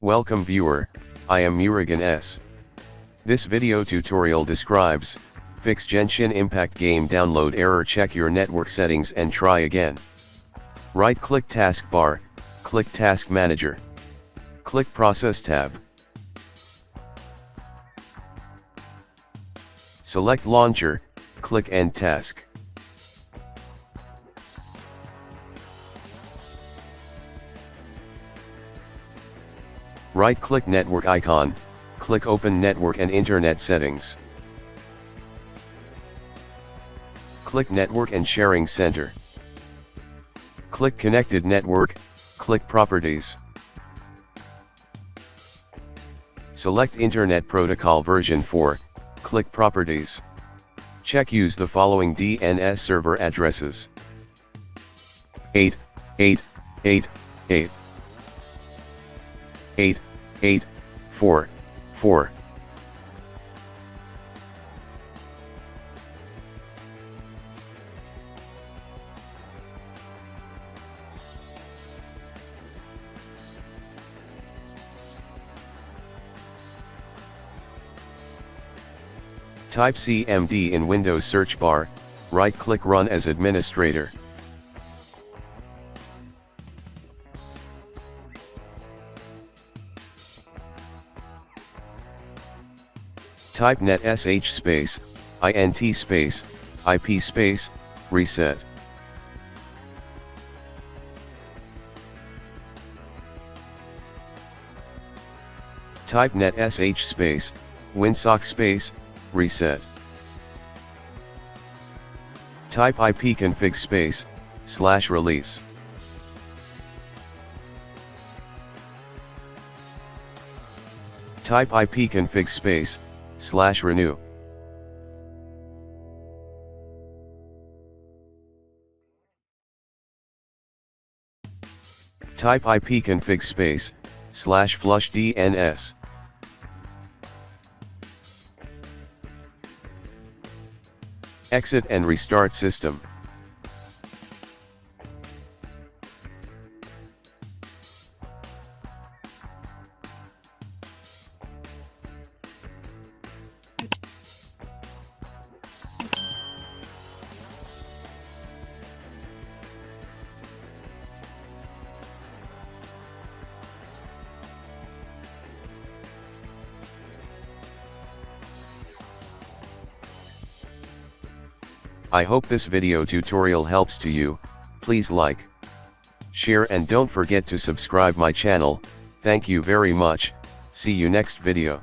Welcome viewer, I am Murugan S. This video tutorial describes, fix Genshin Impact game download error. Check your network settings and try again. Right-click taskbar, click Task Manager. Click Process tab. Select Launcher, click End Task. Right-click Network icon, click Open Network and Internet Settings. Click Network and Sharing Center. Click Connected Network, click Properties. Select Internet Protocol version 4, click Properties. Check use the following DNS server addresses: 8888 8844. Type CMD in Windows search bar, right-click Run as administrator. Type netsh space, int space, ip space, reset. Type netsh space, winsock space, reset. Type ipconfig space, /release. Type ipconfig space, /renew. Type ipconfig space, /flushdns. Exit and restart system. I hope this video tutorial helps to you. Please like, share and don't forget to subscribe my channel. Thank you very much. See you next video.